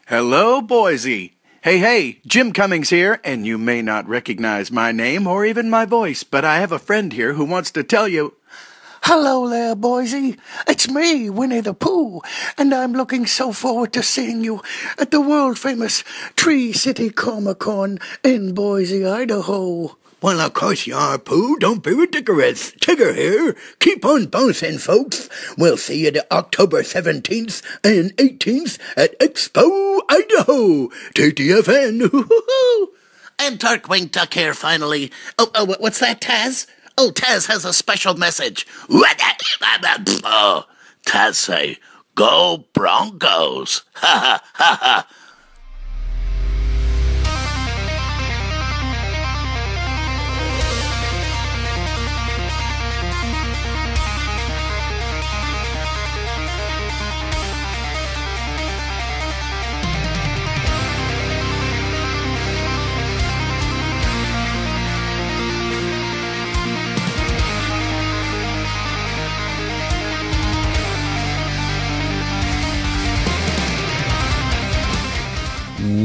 Hello, Boise. Hey, Jim Cummings here, and you may not recognize my name or even my voice, but I have a friend here who wants to tell you... Hello there, Boise. It's me, Winnie the Pooh, and I'm looking so forward to seeing you at the world-famous Tree City Comic-Con in Boise, Idaho. Well, of course you are, Pooh. Don't be ridiculous. Tigger here. Keep on bouncing, folks. We'll see you the October 17th and 18th at Expo, Idaho. TTFN. And Darkwing Duck here, finally. Oh, what's that, Taz? Oh, Taz has a special message. Oh, Taz say, go Broncos. Ha ha ha ha.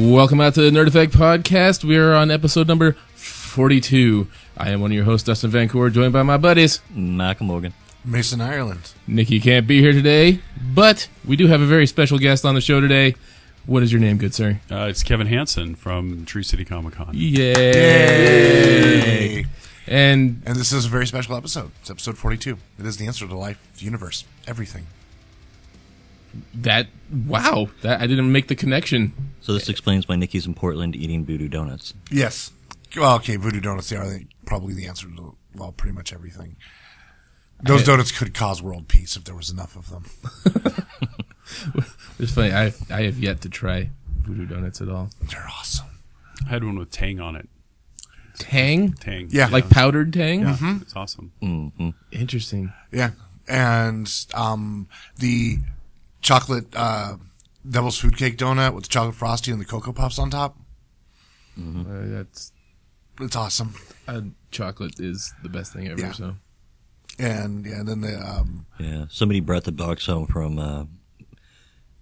Welcome out to the Nerd Effect Podcast. We are on episode number 42. I am one of your hosts, Dustin Vancouver, joined by my buddies, Malcolm Morgan, Mason Ireland. Nikki can't be here today, but we do have a very special guest on the show today. What is your name, good sir? It's Kevin Hansen from Tree City Comic Con. Yay! And this is a very special episode. It's episode 42. It is the answer to life, the universe, everything. Wow, I didn't make the connection. So this explains why Nikki's in Portland eating voodoo donuts. Yes. Well, okay, voodoo donuts, they are probably the answer to, well, pretty much everything. Those donuts could cause world peace if there was enough of them. It's funny, I have yet to try voodoo donuts at all. They're awesome. I had one with Tang on it. Tang? Tang. Yeah. Like powdered Tang? Yeah, Mm-hmm. It's awesome. Mm-hmm. Interesting. Yeah. And the chocolate devil's food cake donut with the chocolate frosty and the Cocoa Puffs on top. Mm-hmm. It's awesome. Chocolate is the best thing ever, Yeah. so. And then the... somebody brought the box home from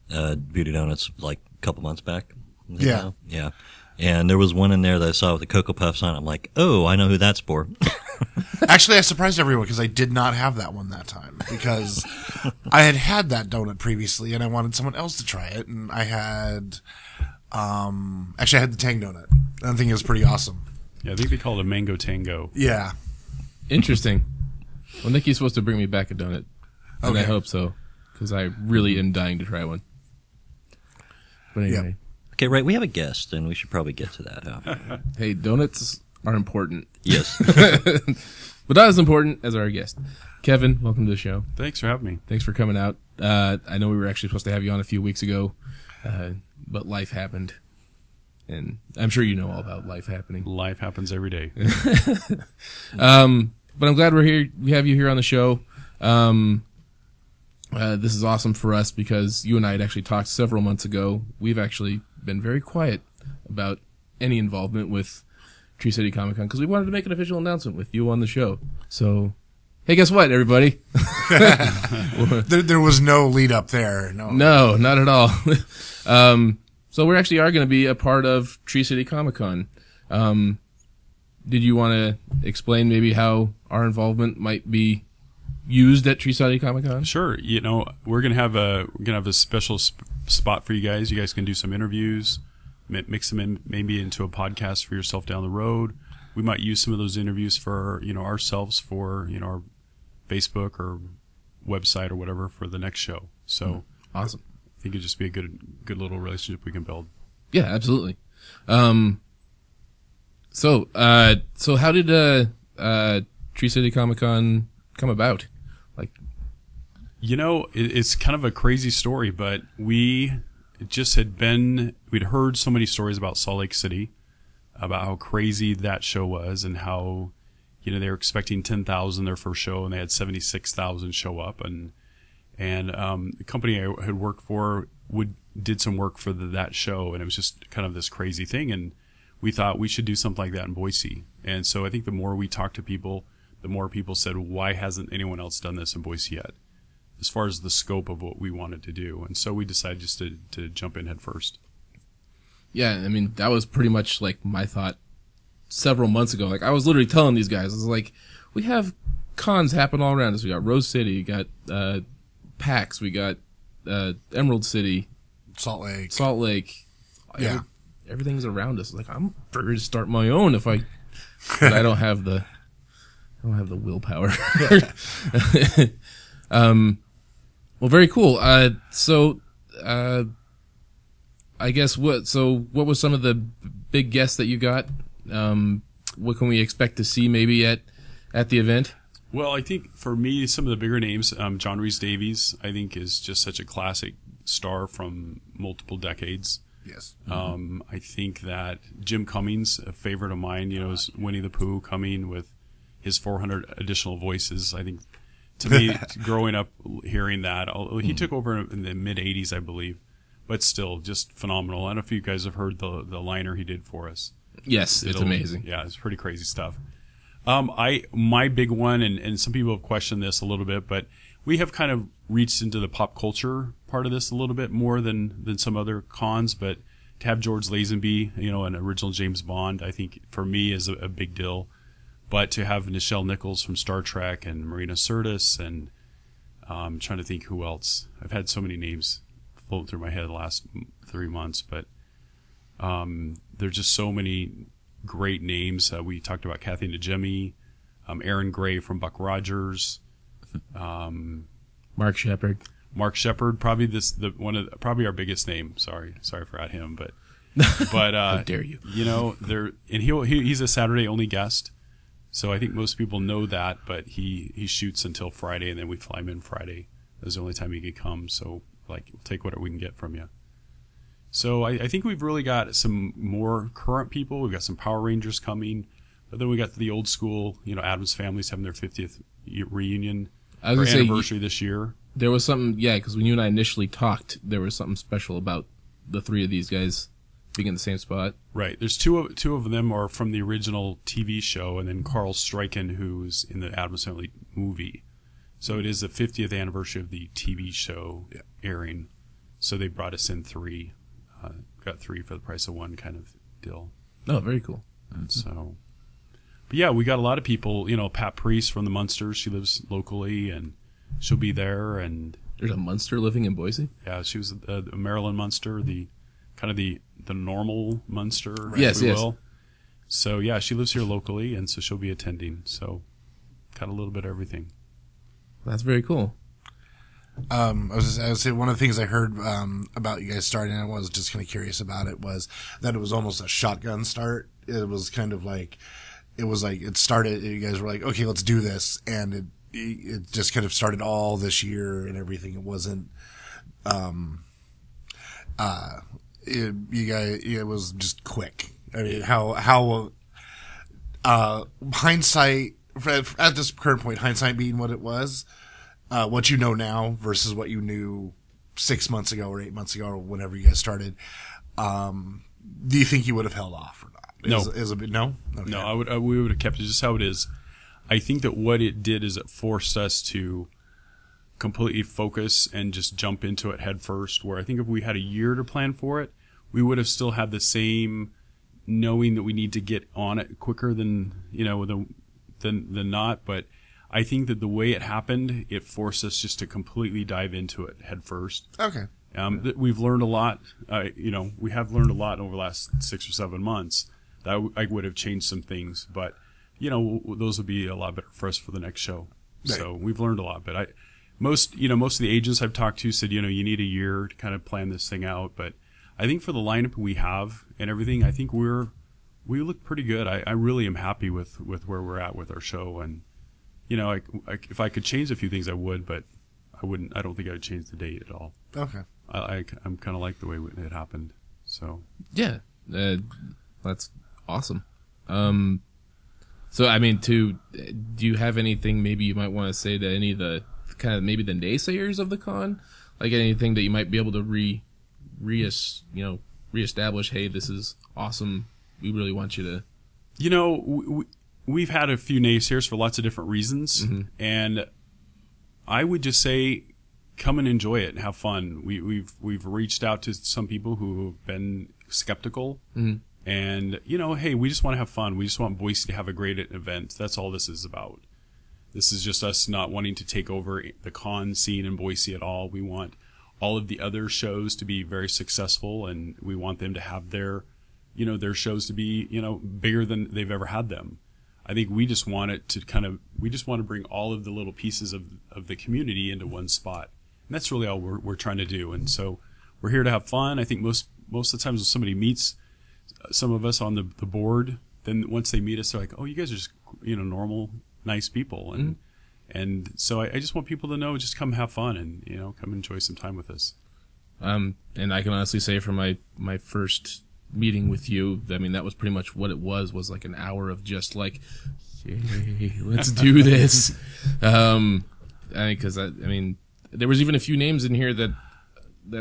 voodoo donuts like a couple months back. Yeah. Yeah. And there was one in there that I saw with the Cocoa Puffs on it. I'm like, oh, I know who that's for. Actually, I surprised everyone because I did not have that one that time because I had that donut previously and I wanted someone else to try it. And I had, actually I had the Tang donut. I think it was pretty awesome. Yeah, I think they call it a mango tango. Yeah. Interesting. Well, Nikki's supposed to bring me back a donut. And I Okay. hope so, because I really am dying to try one. But anyway. Yep. Okay, right, we have a guest, and we should probably get to that. Huh? Hey, donuts are important. Yes. But not as important as our guest. Kevin, welcome to the show. Thanks for having me. Thanks for coming out. I know we were actually supposed to have you on a few weeks ago, but life happened. And I'm sure you know all about life happening. Life happens every day. But I'm glad we're here. We have you here on the show. This is awesome for us because you and I had actually talked several months ago. We've actually been very quiet about any involvement with Tree City Comic Con because we wanted to make an official announcement with you on the show. So, hey, guess what, everybody? There was no lead up there. No, not at all. So we actually are going to be a part of Tree City Comic Con. Did you want to explain maybe how our involvement might be used at Tree City Comic Con? Sure. You know, we're gonna have a special spot for you guys. You guys can do some interviews, mix them in maybe into a podcast for yourself down the road. We might use some of those interviews for ourselves for our Facebook or website or whatever for the next show. So Awesome. I think it'd just be a good little relationship we can build. Yeah, absolutely. So how did Tree City Comic Con come about? Like, it's kind of a crazy story, but we'd heard so many stories about Salt Lake City, about how crazy that show was, and how they were expecting 10,000 their first show, and they had 76,000 show up, and the company I had worked for did some work for that show, and it was just kind of this crazy thing, and we thought we should do something like that in Boise. And so I think the more we talked to people, the more people said, why hasn't anyone else done this in Boise yet? As far as the scope of what we wanted to do. And so we decided just to jump in head first. Yeah, I mean, that was pretty much like my thought several months ago. Like, I was literally telling these guys, I was like, we have cons happen all around us. We got Rose City, we got PAX, we got Emerald City, Salt Lake. Yeah. Everything's around us. Like, I'm ready to start my own if I, but I don't have the willpower. Well, very cool. I guess what was some of the big guests that you got? What can we expect to see maybe at the event? Well, I think for me, some of the bigger names, John Rhys-Davies, I think is just such a classic star from multiple decades. Yes. I think that Jim Cummings, a favorite of mine, is Winnie the Pooh coming with his 400 additional voices. I think, to me, growing up hearing that, he took over in the mid 80s, I believe, but still just phenomenal. I don't know if you guys have heard the liner he did for us. Yes, it's amazing. Yeah, it's pretty crazy stuff. My big one, and some people have questioned this a little bit, but we have kind of reached into the pop culture part of this a little bit more than some other cons, but to have George Lazenby, an original James Bond, I think for me is a big deal. But to have Nichelle Nichols from Star Trek and Marina Sirtis, and I'm trying to think who else. I've had so many names float through my head the last 3 months, but there's just so many great names. We talked about Kathy Najimy, Aaron Gray from Buck Rogers, Mark Shepard. Probably probably our biggest name. Sorry I forgot him, but how dare you? He's a Saturday only guest, so I think most people know that. But he shoots until Friday, and then we fly him in Friday. That's the only time he could come. So we'll take whatever we can get from you. So I think we've really got some more current people. We've got some Power Rangers coming, but then we got the old school. Addams Family's having their 50th reunion or anniversary this year. There was something, because when you and I initially talked, there was something special about the three of these guys being in the same spot. Right. There's two of them are from the original TV show, and then Carl Stryken, who's in the Addams Family movie. So it is the 50th anniversary of the TV show airing. So they brought us in three. Got three for the price of one kind of deal. Oh, very cool. So, but yeah, we got a lot of people. Pat Priest from the Munsters. She lives locally, and she'll be there. And there's a Munster living in Boise. Yeah, she was a Maryland Munster, the normal Munster, yes. So yeah, she lives here locally, and so she'll be attending. So, got a little bit of everything. That's very cool. I was saying one of the things I heard about you guys starting, and I was just kind of curious about it, was that it was almost a shotgun start. It was kind of like it started. You guys were like, okay, let's do this, and it just kind of started all this year and everything. It wasn't. It was just quick. I mean, how hindsight at this current point, hindsight being what it was. What you know now versus what you knew 6 months ago or 8 months ago or whenever you guys started, do you think you would have held off or not? No. No? Okay. No, we would have kept it just how it is. I think that what it did is it forced us to completely focus and just jump into it head first, where I think if we had a year to plan for it, we would have still had the same knowing that we need to get on it quicker than not, but I think that the way it happened, it forced us just to completely dive into it head first. Okay. We've learned a lot. We have learned a lot over the last 6 or 7 months. That I would have changed some things, but those would be a lot better for us for the next show. Right. So we've learned a lot. But most of the agents I've talked to said, you need a year to kind of plan this thing out. But I think for the lineup we have and everything, I think we look pretty good. I really am happy with where we're at with our show. And if I could change a few things, I would, but I wouldn't. I don't think I would change the date at all. Okay. I'm kind of like the way it happened. So yeah, that's awesome. So I mean, do you have anything maybe you might want to say to any of the kind of maybe the naysayers of the con, like anything that you might be able to reestablish? Hey, this is awesome. We really want you to. We've had a few naysayers for lots of different reasons, and I would just say, come and enjoy it and have fun. We've reached out to some people who have been skeptical. And, hey, we just want to have fun. We just want Boise to have a great event. That's all this is about. This is just us not wanting to take over the con scene in Boise at all. We want all of the other shows to be very successful, and we want them to have their shows to be, bigger than they've ever had them. I think we just want it to we just want to bring all of the little pieces of the community into one spot. And that's really all we're trying to do. And so we're here to have fun. I think most of the times when somebody meets some of us on the board, then once they meet us, they're like, oh, you guys are just, normal, nice people. And so I just want people to know, just come have fun and, come enjoy some time with us. And I can honestly say from my first meeting with you, I mean, that was pretty much what it was like an hour of just like, yay, let's do this. Because there was even a few names in here that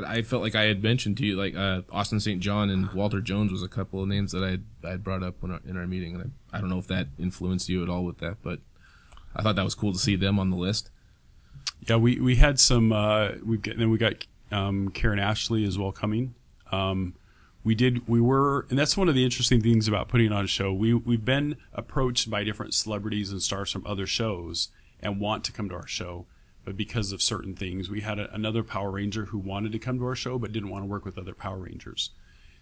I felt like I had mentioned to you, like Austin St. John and Walter Jones was a couple of names that I had brought up in our meeting, and I don't know if that influenced you at all with that, but I thought that was cool to see them on the list. Yeah, we had some. We got Karen Ashley as well coming. We were, and that's one of the interesting things about putting on a show. We've been approached by different celebrities and stars from other shows and want to come to our show. But because of certain things, we had another Power Ranger who wanted to come to our show but didn't want to work with other Power Rangers.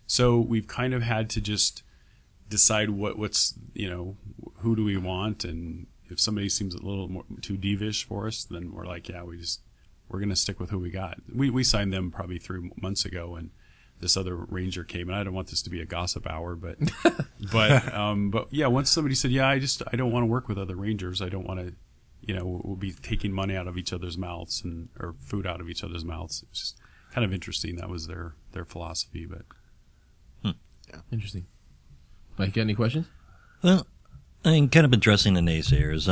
So we've kind of had to just decide what's who do we want, and if somebody seems a little more too divish for us, then we're like, yeah, we're going to stick with who we got. We signed them probably 3 months ago, and this other Ranger came, and I don't want this to be a gossip hour, but yeah, once somebody said, yeah, I don't want to work with other Rangers. I don't want to. We'll be taking money out of each other's mouths or food out of each other's mouths. It's just kind of interesting. That was their philosophy, but yeah, interesting. Mike, got any questions? Well, I mean, kind of addressing the naysayers.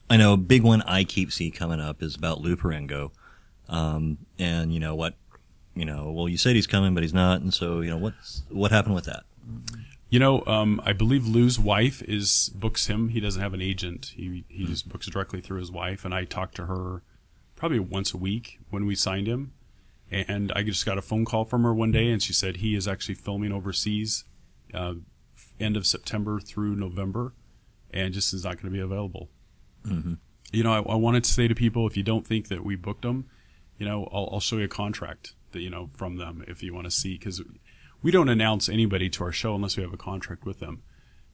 I know a big one I keep seeing coming up is about Lou Ferrigno. And you know what? Well, you said he's coming, but he's not, and so what happened with that? I believe Lou's wife books him. He doesn't have an agent. He just books directly through his wife. And I talk to her probably once a week when we signed him. And I just got a phone call from her one day, and she said he is actually filming overseas, end of September through November, and just is not going to be available. Mm-hmm. I wanted to say to people, if you don't think that we booked them, I'll show you a contract that, from them if you want to see, because we don't announce anybody to our show unless we have a contract with them.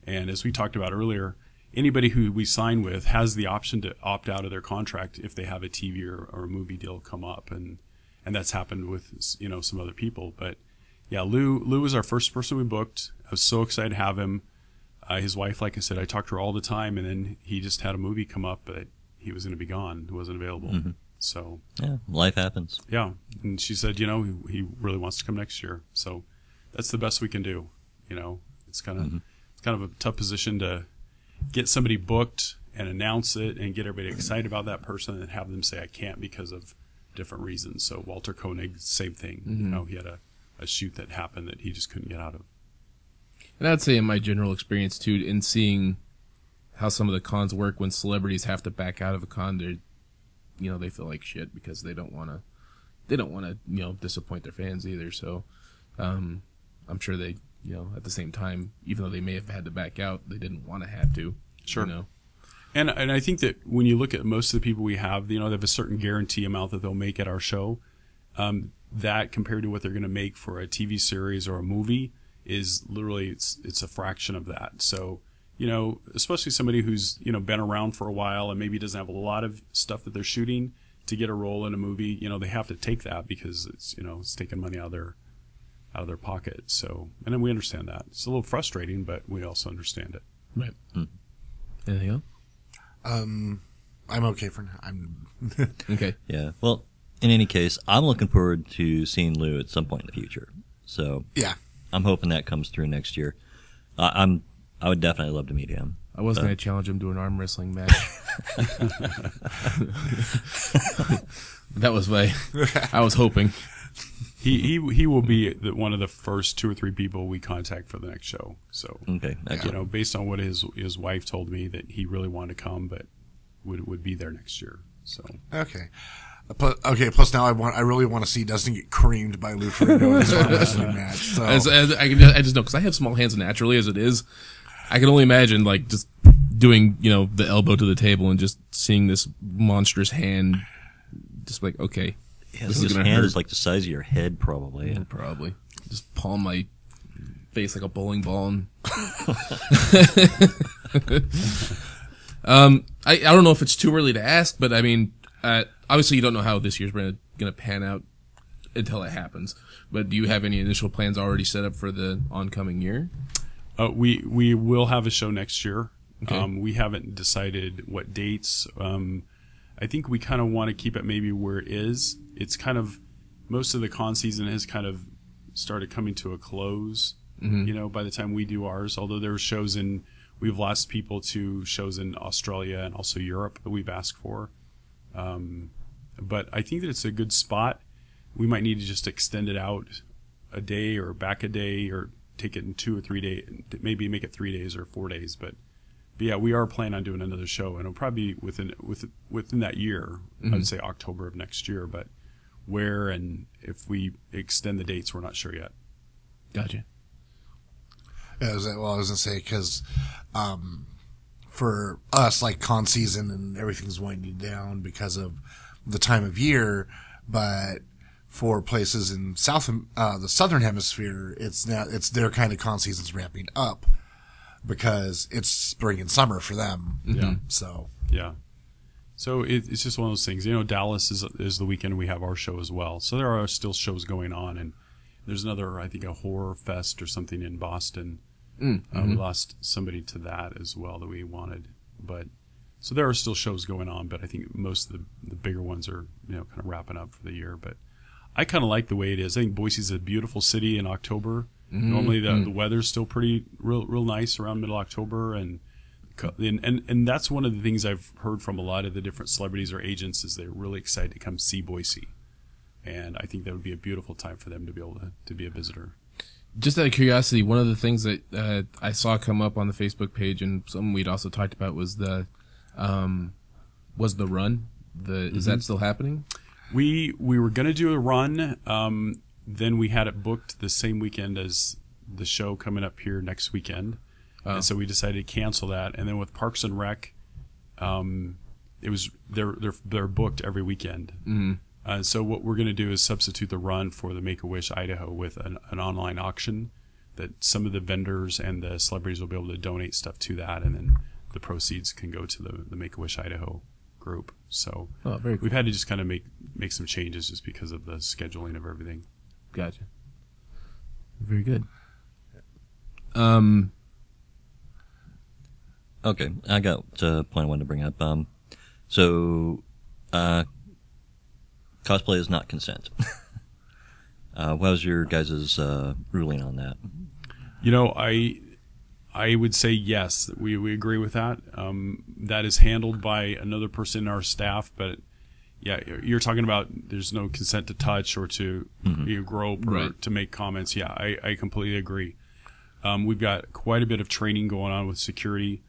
And as we talked about earlier, anybody who we sign with has the option to opt out of their contract if they have a TV or a movie deal come up. And that's happened with, some other people. But yeah, Lou was our first person we booked. I was so excited to have him. His wife, like I said, I talked to her all the time, and then he just had a movie come up, but he was going to be gone. He wasn't available. Mm-hmm. So yeah, life happens. Yeah. And she said, he really wants to come next year. So that's the best we can do. It's kind of a tough position to get somebody booked and announce it and get everybody excited about that person and have them say, I can't because of different reasons. So Walter Koenig, same thing. Mm-hmm. He had a shoot that happened that he just couldn't get out of. And I'd say in my general experience too, in seeing how some of the cons work when celebrities have to back out of a con, they feel like shit because they don't want to disappoint their fans either. So I'm sure they, at the same time, even though they may have had to back out, they didn't want to have to. Sure. And I think that when you look at most of the people we have, they have a certain guarantee amount that they'll make at our show. That compared to what they're going to make for a TV series or a movie is literally it's a fraction of that. So, especially somebody who's, been around for a while and maybe doesn't have a lot of stuff that they're shooting to get a role in a movie, they have to take that because it's, it's taking money out of their pocket. So, and then we understand that. It's a little frustrating, but we also understand it. Right. Anything else? I'm okay for now. I'm okay. Yeah. Well, in any case, I'm looking forward to seeing Lou at some point in the future. So yeah, I'm hoping that comes through next year. I would definitely love to meet him. I was going to challenge him to an arm wrestling match. That was I was hoping. He will be one of the first 2 or 3 people we contact for the next show. So okay, based on what his wife told me that he really wanted to come, but would be there next year. So okay. Plus now I really want to see Dustin get creamed by Lou Ferrigno in this wrestling match. So. I just know because I have small hands naturally as it is. I can only imagine like just doing the elbow to the table and just seeing this monstrous hand, just like okay, Yeah, this his is gonna hand hurt. is like the size of your head, probably. Yeah, probably just palm my face like a bowling ball. And I don't know if it's too early to ask, but I mean, obviously you don't know how this year's going to pan out until it happens. But do you have any initial plans already set up for the oncoming year? We will have a show next year. Okay. We haven't decided what dates. I think we kind of want to keep it maybe where it is. It's kind of most of the con season has kind of started coming to a close. Mm-hmm. By the time we do ours, although there are shows we've lost people to shows in Australia and also Europe that we've asked for. But I think that it's a good spot. We might need to just extend it out a day or back a day or take it in 2 or 3 days, maybe make it 3 days or 4 days. But yeah, we are planning on doing another show, and it'll probably be within that year. Mm-hmm. I'd say October of next year, but where and if we extend the dates, we're not sure yet. Gotcha. Yeah, I was going to say, because for us, like con season and everything's winding down because of the time of year, but for places in the southern hemisphere, it's their kind of con season's ramping up because it's spring and summer for them. Yeah. So yeah. So it's just one of those things. Dallas is the weekend we have our show as well. So there are still shows going on, and there's another, I think, a horror fest or something in Boston. Mm-hmm. We lost somebody to that as well that we wanted, but so there are still shows going on. But I think most of the bigger ones are kind of wrapping up for the year. But I kind of like the way it is. I think Boise's a beautiful city in October. Mm-hmm. Normally the weather's still pretty real nice around middle October, and that's one of the things I've heard from a lot of the different celebrities or agents is they're really excited to come see Boise, and I think that would be a beautiful time for them to be able to be a visitor. Just out of curiosity, one of the things that I saw come up on the Facebook page and something we'd also talked about was the run. Is that still happening? We were going to do a run. Then we had it booked the same weekend as the show coming up here next weekend. And so we decided to cancel that. And then with Parks and Rec, it was they're booked every weekend. Mm-hmm. So what we're going to do is substitute the run for the Make-A-Wish Idaho with an online auction that some of the vendors and the celebrities will be able to donate stuff to that, and then the proceeds can go to the Make-A-Wish Idaho group. So very cool. We've had to just kind of make some changes just because of the scheduling of everything. Gotcha. Very good. Okay, I got a point I wanted to bring up. So cosplay is not consent. What was your guys' ruling on that? I would say yes. We agree with that. That is handled by another person in our staff, but yeah, you're talking about there's no consent to touch or to grope or right. to make comments. Yeah, I completely agree. We've got quite a bit of training going on with security.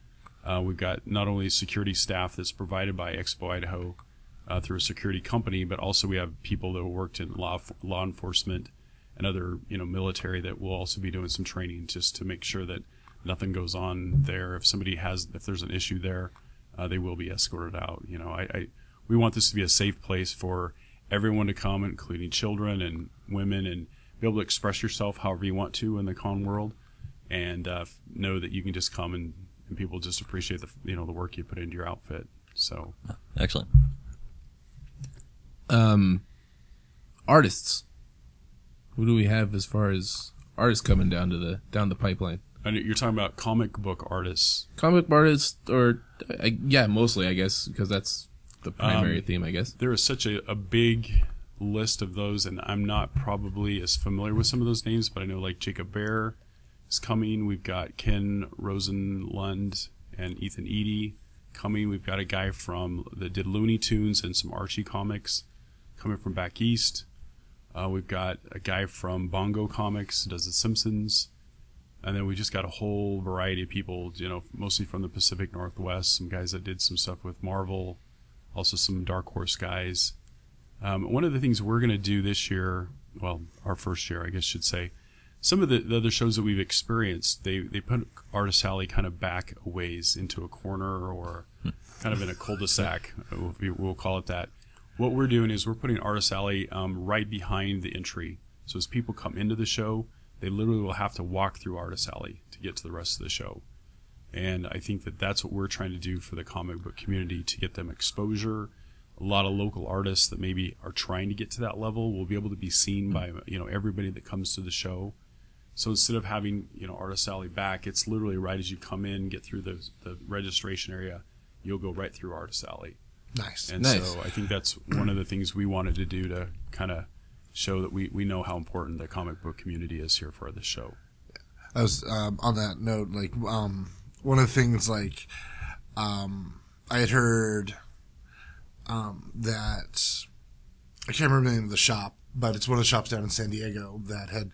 We've got not only security staff that's provided by Expo Idaho through a security company, but also we have people that worked in law enforcement and other military that will also be doing some training just to make sure that nothing goes on there. If there's an issue there, they will be escorted out. We want this to be a safe place for everyone to come, including children and women, and be able to express yourself however you want to in the con world, and know that you can just come and people just appreciate the work you put into your outfit. So Excellent. Artists. Who do we have as far as artists coming down the pipeline? And you're talking about comic book artists. Comic book artists, or yeah, mostly I guess, because that's the primary theme, I guess. There is such a big list of those, and I'm not probably as familiar with some of those names, but I know like Jacob Bear is coming. We've got Ken Rosenlund and Ethan Eady coming. We've got a guy that did Looney Tunes and some Archie comics coming from back east. We've got a guy from Bongo Comics, does The Simpsons. And then we just got a whole variety of people, mostly from the Pacific Northwest, some guys that did some stuff with Marvel, also some Dark Horse guys. One of the things we're going to do this year, well, our first year, I guess I should say, some of the other shows that we've experienced, they put Artist Alley kind of back a ways into a corner or kind of in a cul-de-sac. We'll call it that. What we're doing is we're putting Artist Alley right behind the entry. So as people come into the show, they literally will have to walk through Artist Alley to get to the rest of the show. And I think that that's what we're trying to do for the comic book community, to get them exposure. A lot of local artists that maybe are trying to get to that level will be able to be seen by, everybody that comes to the show. So instead of having, Artist Alley back, it's literally right as you come in, get through the registration area, you'll go right through Artist Alley. Nice. And so I think that's one of the things we wanted to do to kind of show that we know how important the comic book community is here for this show. I was, on that note, like, one of the things, like, I had heard, that, I can't remember the name of the shop, but it's one of the shops down in San Diego that had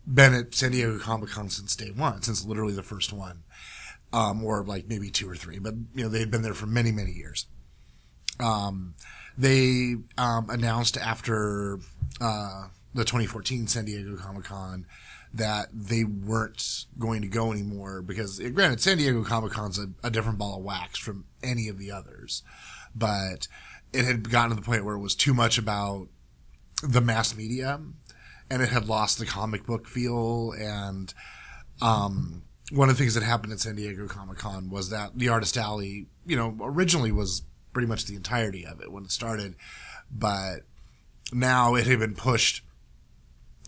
been at San Diego Comic-Con since day one, since literally the first one, or like maybe 2 or 3, but, they had been there for many, many years. They announced after the 2014 San Diego Comic-Con that they weren't going to go anymore because, granted, San Diego Comic-Con's a different ball of wax from any of the others, but it had gotten to the point where it was too much about the mass media, and it had lost the comic book feel. And one of the things that happened at San Diego Comic-Con was that the Artist Alley, originally was pretty much the entirety of it when it started, but now it had been pushed.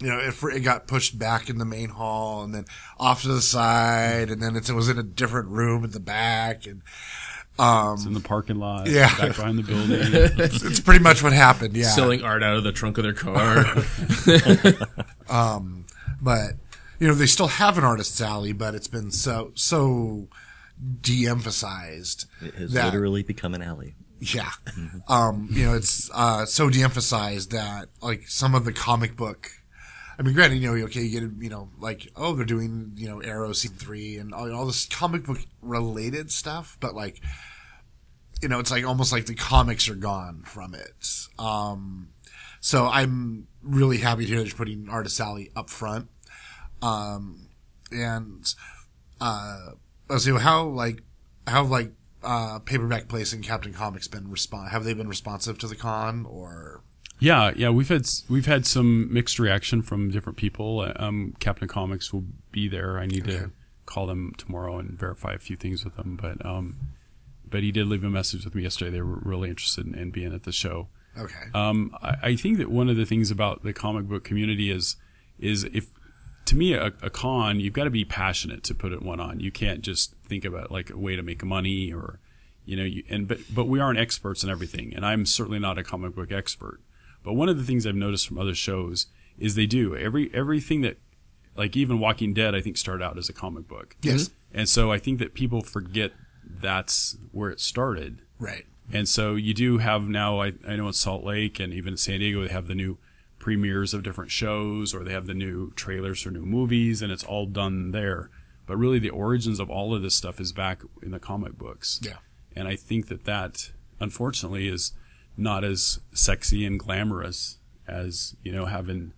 It got pushed back in the main hall and then off to the side, and then it was in a different room at the back, and it's in the parking lot, yeah, back behind the building. It's pretty much what happened. Yeah, selling art out of the trunk of their car. But they still have an Artist's Alley, but it's been so de-emphasized. It has literally become an alley. Yeah. It's so de-emphasized that, like, some of the comic book, I mean, granted, you get, they're doing, Arrow Season 3 and all this comic book related stuff, but, like, it's like almost like the comics are gone from it. So I'm really happy to hear that you're putting Artist Alley up front. So how Paperback Place and Captain Comics have they been responsive to the con, or? Yeah, we've had some mixed reaction from different people. Captain Comics will be there. I need to call them tomorrow and verify a few things with them, but he did leave a message with me yesterday. They were really interested in being at the show. Okay. I think that one of the things about the comic book community is if, to me, a con, you've got to be passionate to put one on. You can't just think about like a way to make money or, but we aren't experts in everything, and I'm certainly not a comic book expert. But one of the things I've noticed from other shows is they do everything that, like, even Walking Dead, I think, started out as a comic book. Yes. And so I think that people forget that's where it started. Right. And so you do have now, I know in Salt Lake and even in San Diego, they have the new premieres of different shows, or they have the new trailers for new movies, and it's all done there. But really the origins of all of this stuff is back in the comic books. Yeah. And I think that unfortunately is not as sexy and glamorous as, having,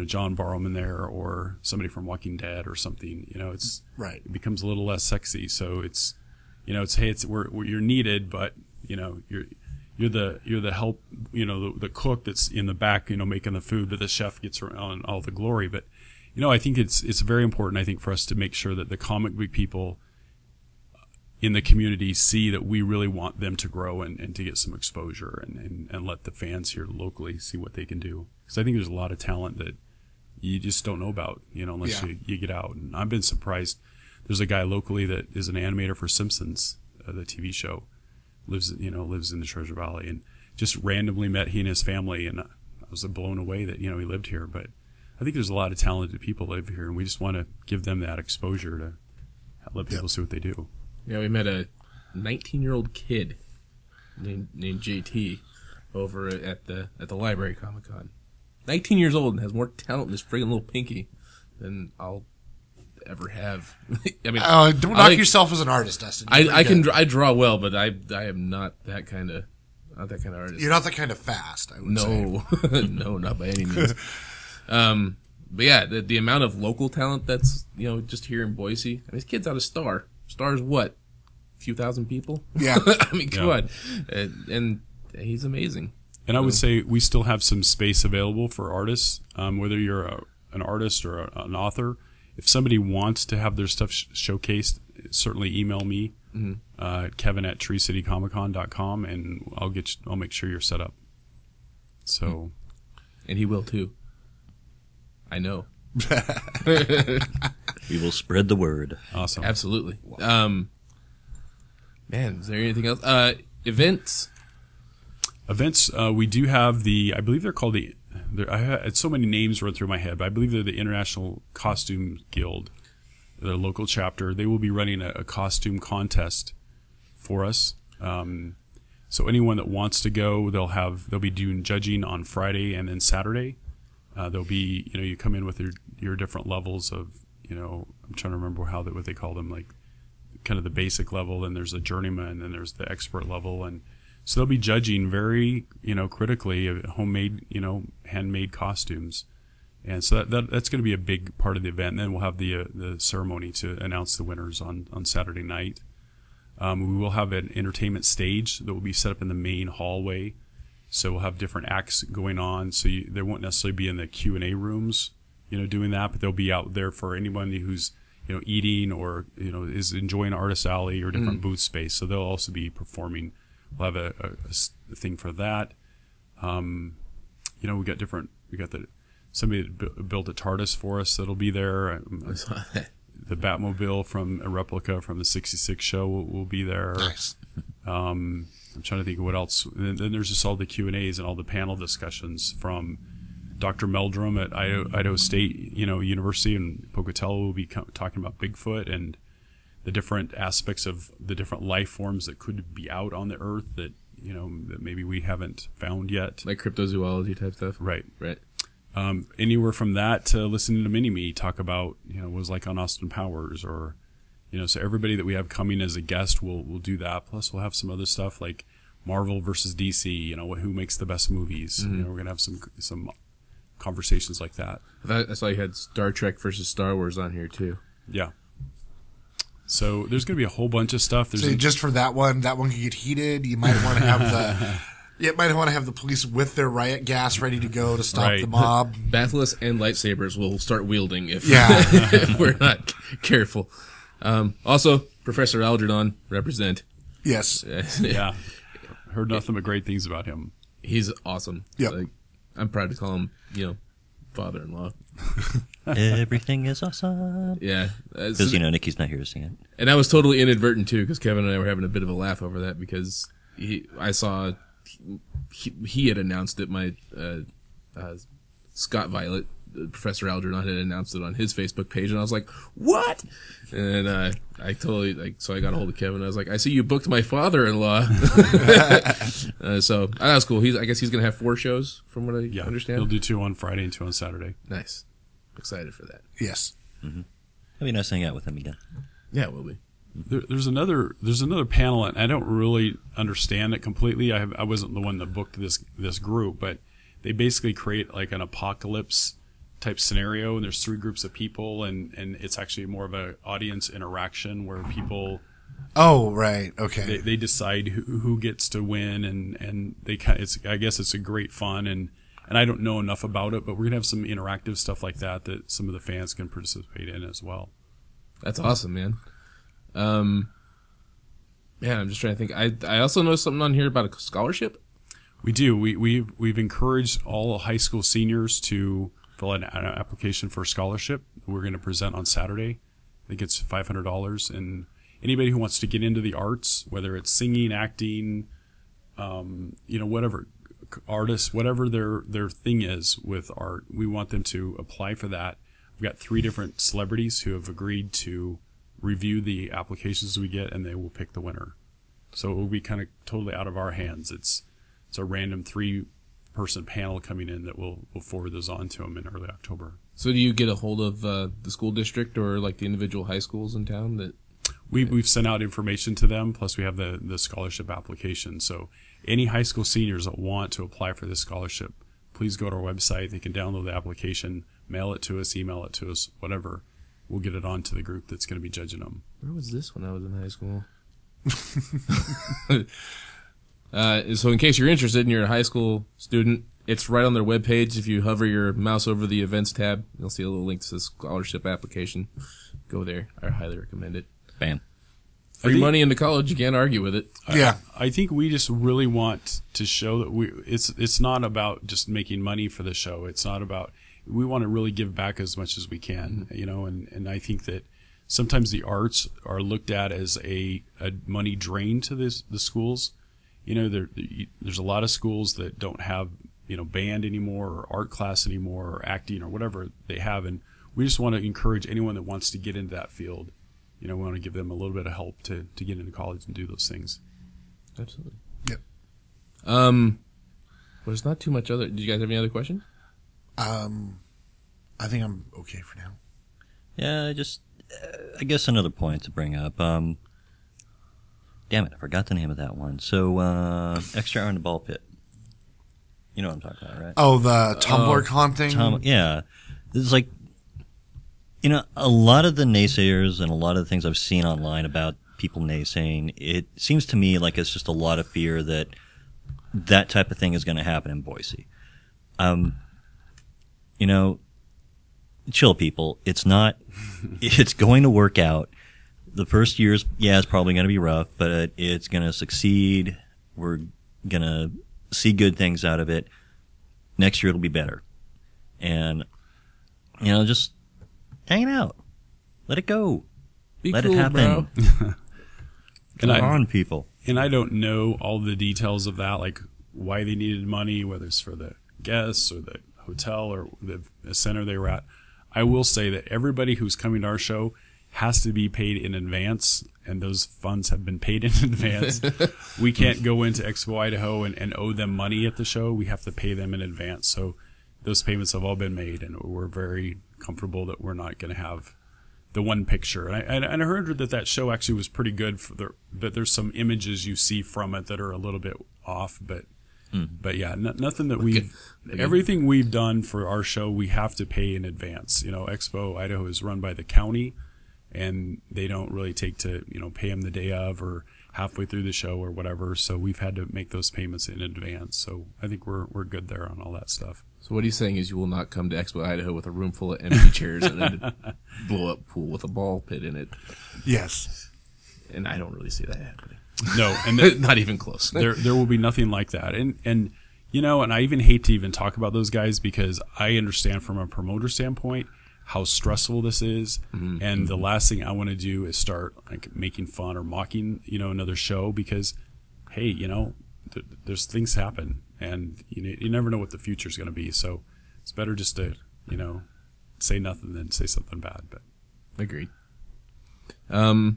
John Barrowman there or somebody from Walking Dead or something. It's right. It becomes a little less sexy. So it's, hey, you're needed, but you're the help, the cook that's in the back, making the food, but the chef gets on all the glory. But, I think it's very important, I think, for us to make sure that the comic book people in the community see that we really want them to grow and to get some exposure and let the fans here locally see what they can do. Because I think there's a lot of talent that you just don't know about, unless you get out. And I've been surprised. There's a guy locally that is an animator for Simpsons, the TV show, lives in the Treasure Valley, and just randomly met he and his family, and I was blown away that, he lived here. But I think there's a lot of talented people live here, and we just want to give them that exposure to let people see what they do. Yeah, we met a 19-year-old kid named JT over at the Library Comic-Con. 19 years old and has more talent in his friggin' little pinky than I'll ever have. I mean, don't knock yourself as an artist, Dustin. I draw well, but I am not that kind of Not that kind of artist. You're not that kind of fast, I would say. No, no, not by any means. But yeah, the amount of local talent that's, just here in Boise. I mean, this kid's out of Star. Star's what? A few thousand people? Yeah. I mean, come on. And he's amazing. And I would say we still have some space available for artists, whether you're an artist or an author. If somebody wants to have their stuff showcased, certainly email me, Kevin@treecitycomiccon.com, and I'll make sure you're set up. So, and he will too. I know. We will spread the word. Awesome. Absolutely. Man, is there anything else? Events. We do have I believe they're called I had so many names run through my head, but I believe they're the International Costume Guild, their local chapter. They will be running a costume contest for us. So anyone that wants to go, they'll be doing judging on Friday and then Saturday. There'll be, you come in with your different levels of, I'm trying to remember what they call them, like kind of the basic level, and there's a journeyman, and then there's the expert level, and so they'll be judging very, critically homemade, handmade costumes, and so that's going to be a big part of the event. And then we'll have the ceremony to announce the winners on Saturday night. We will have an entertainment stage that will be set up in the main hallway. So we'll have different acts going on. So they won't necessarily be in the Q&A rooms, doing that, but they'll be out there for anyone who's, eating or, is enjoying Artist Alley or different booth space. So they'll also be performing. We'll have a thing for that. We got somebody that built a TARDIS for us that'll be there. I saw that. The Batmobile from a replica from the 66 show will be there. Nice. I'm trying to think of what else. And then there's just all the Q&As and all the panel discussions from Dr. Meldrum at Idaho State, University in Pocatello will be talking about Bigfoot and the different aspects of the different life forms that could be out on the earth that, that maybe we haven't found yet. Like cryptozoology type stuff? Right. Right. Anywhere from that to listening to Mini-Me talk about, what it was like on Austin Powers or, so everybody that we have coming as a guest will do that. Plus we'll have some other stuff like Marvel versus DC, who makes the best movies. We're going to have some conversations like that. I saw you had Star Trek versus Star Wars on here too. Yeah. So there's going to be a whole bunch of stuff. Just for that one can get heated. You might want to have the police with their riot gas ready to go to stop the mob. Bathless and lightsabers will start wielding if, if if we're not careful. Also, Professor Algernon, represent. Yes. Yeah. Heard nothing but great things about him. He's awesome. Yep. I'm proud to call him, father-in-law. Everything is awesome. Yeah. Because, Nikki's not here to sing it. And that was totally inadvertent, too, because Kevin and I were having a bit of a laugh over that because I saw he had announced it. My Scott Violet, Professor Algernon, had announced it on his Facebook page, and I was like, what? And I totally, so I got a hold of Kevin, and I was like, I see you booked my father-in-law. So that was cool. I guess he's going to have 4 shows, from what I understand. He'll do 2 on Friday and 2 on Saturday. Nice. Excited for that. Yes. Mm-hmm. It'll be nice to hang out with him again. Yeah, it will be. There's another panel, and I don't really understand it completely. I wasn't the one that booked this group, but they basically create like an apocalypse type scenario, and there's 3 groups of people, and it's actually more of an audience interaction where people. Oh, right. Okay. They decide who gets to win, and I guess it's a great fun, and I don't know enough about it, but we're gonna have some interactive stuff like that some of the fans can participate in as well. That's awesome, man. I'm just trying to think. I also know something on here about a scholarship. We do. We've encouraged all high school seniors to fill out an application for a scholarship. We're going to present on Saturday. I think it's $500, and anybody who wants to get into the arts, whether it's singing, acting, whatever, artists, whatever their thing is with art, we want them to apply for that. We've got 3 different celebrities who have agreed to review the applications we get, and they will pick the winner. So it will be kind of totally out of our hands. It's a random 3-person panel coming in that we'll forward those on to them in early October. So do you get a hold of the school district or like the individual high schools in town that? We've sent out information to them, plus we have the scholarship application. So any high school seniors that want to apply for this scholarship, please go to our website. They can download the application, mail it to us, email it to us, whatever. We'll get it on to the group that's going to be judging them. Where was this when I was in high school? So in case you're interested and you're a high school student, it's right on their webpage. If you hover your mouse over the events tab, you'll see a little link to the scholarship application. Go there. I highly recommend it. Bam. Free money into college, you can't argue with it. Yeah. I think we just really want to show that it's not about just making money for the show. It's not about, we want to really give back as much as we can, you know, and I think that sometimes the arts are looked at as a money drain to the schools. You know, there's a lot of schools that don't have, you know, band anymore or art class anymore or acting or whatever they have. And we just want to encourage anyone that wants to get into that field. You know, we want to give them a little bit of help to get into college and do those things. Absolutely. Yep. Well, there's not too much other. Did you guys have any other questions? I think I'm okay for now. Yeah, just I guess another point to bring up. Damn it, I forgot the name of that one. So, extra hour in the ball pit. You know what I'm talking about, right? Oh, the Tumblr con thing? Yeah. It's like, you know, a lot of the naysayers and a lot of the things I've seen online about people naysaying, it seems to me like it's just a lot of fear that that type of thing is going to happen in Boise. You know, chill, people. It's not, it's going to work out. The first year's, yeah, it's probably going to be rough, but it's going to succeed. We're going to see good things out of it. Next year it'll be better. And, you know, just hang it out. Let it go. Let it happen. Come on, people. And I don't know all the details of that, like why they needed money, whether it's for the guests or the hotel or the center they were at. I will say that everybody who's coming to our show has to be paid in advance, and those funds have been paid in advance. We can't go into Expo Idaho and owe them money at the show. We have to pay them in advance. So those payments have all been made, and we're very comfortable that we're not going to have the one picture. And I heard that show actually was pretty good, but there's some images you see from it that are a little bit off. But yeah, nothing that everything we've done for our show, we have to pay in advance. You know, Expo Idaho is run by the county, and they don't really take to, you know, pay them the day of or halfway through the show or whatever. So we've had to make those payments in advance. So I think we're good there on all that stuff. So what he's saying is you will not come to Expo Idaho with a room full of empty chairs and a blow-up pool with a ball pit in it. Yes. And I don't really see that happening. No, and not even close. There will be nothing like that. And you know, and I even hate to even talk about those guys because I understand from a promoter standpoint how stressful this is. Mm-hmm. And the last thing I want to do is start like making fun or mocking, you know, another show because, hey, you know, there's things happen, and you never know what the future is going to be. So it's better just to, you know, say nothing than say something bad. But agreed. All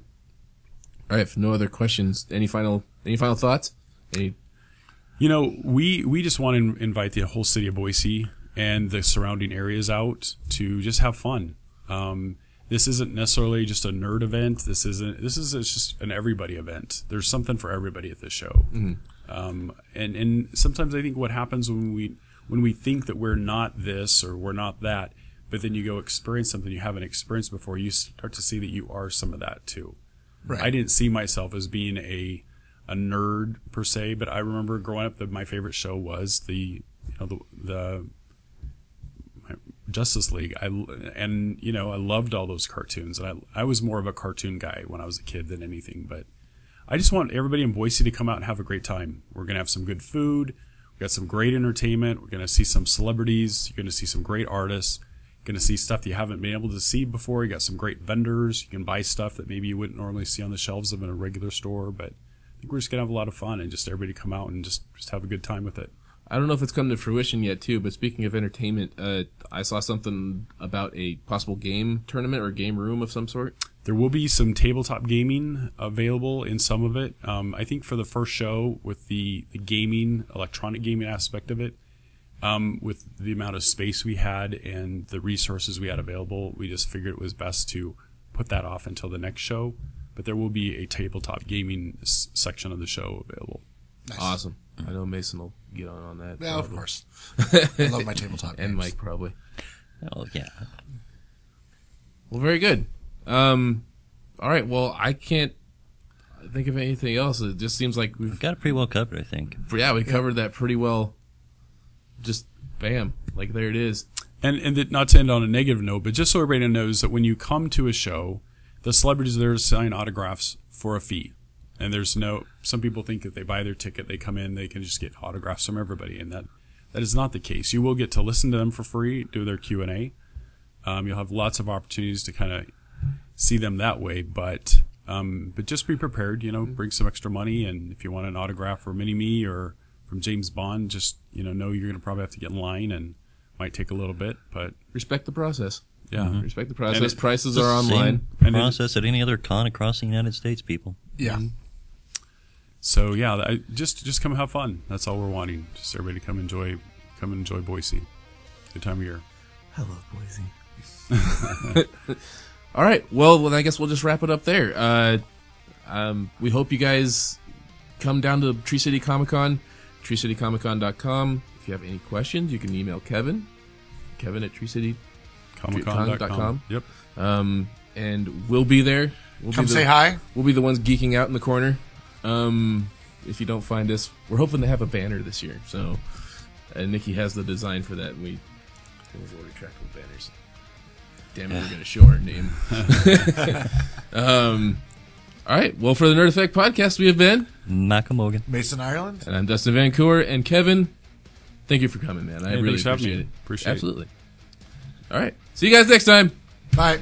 right. If no other questions, any final thoughts? You know, we just want to invite the whole city of Boise and the surrounding areas out to just have fun. This isn't necessarily just a nerd event. This is just an everybody event. There's something for everybody at this show. Mm-hmm. And sometimes I think what happens when we think that we're not this or we're not that, but then you go experience something you haven't experienced before, you start to see that you are some of that too. Right. I didn't see myself as being a nerd per se, but I remember growing up that my favorite show was the Justice League. I loved all those cartoons, and I was more of a cartoon guy when I was a kid than anything. But I just want everybody in Boise to come out and have a great time. We're gonna have some good food. We got some great entertainment. We're gonna see some celebrities. You're gonna see some great artists. You're gonna see stuff that you haven't been able to see before. You got some great vendors. You can buy stuff that maybe you wouldn't normally see on the shelves of in a regular store. But I think we're just gonna have a lot of fun and just everybody come out and just have a good time with it. I don't know if it's come to fruition yet, too, but speaking of entertainment, I saw something about a possible game tournament or game room of some sort. There will be some tabletop gaming available in some of it. I think for the first show with the gaming, electronic gaming aspect of it, with the amount of space we had and the resources we had available, we just figured it was best to put that off until the next show. But there will be a tabletop gaming section of the show available. Nice. Awesome. I know Mason will get on that. Yeah, of probably. course. I love my tabletop And games. Mike probably. Oh, yeah. Well, very good. All right. Well, I can't think of anything else. It just seems like we've Got it pretty well covered, I think. we covered that pretty well. Just bam, like there it is. And not to end on a negative note, but just so everybody knows that when you come to a show, the celebrities are there to sign autographs for a fee. And some people think that they buy their ticket, they come in, they can just get autographs from everybody. And that is not the case. You will get to listen to them for free, do their Q&A. You'll have lots of opportunities to kind of see them that way. But just be prepared, bring some extra money. And if you want an autograph for Mini-Me or from James Bond, just, know you're going to probably have to get in line and might take a little bit, but Respect the process. yeah. Respect the process. And Prices are online. Same process at any other con across the United States, people. Yeah. So yeah, just come have fun. That's all we're wanting. Just everybody come enjoy Boise. Good time of year. I love Boise. All right. Well, I guess we'll just wrap it up there. We hope you guys come down to Tree City Comic Con, treecitycomiccon.com. If you have any questions, you can email Kevin at treecitycomiccon.com. Yep. And we'll be there. Come say hi. We'll be the ones geeking out in the corner. If you don't find us, we're hoping to have a banner this year. So, Nikki has the design for that. We'll order trackable banners. Damn it, we're going to show our name. All right. Well, for the Nerd Effect podcast, we have been Malcolm Morgan. Mason, Ireland. And I'm Dustin Vancouver. And Kevin, thank you for coming, man. I really thanks for having appreciate me. it. Appreciate it. Absolutely. All right. See you guys next time. Bye.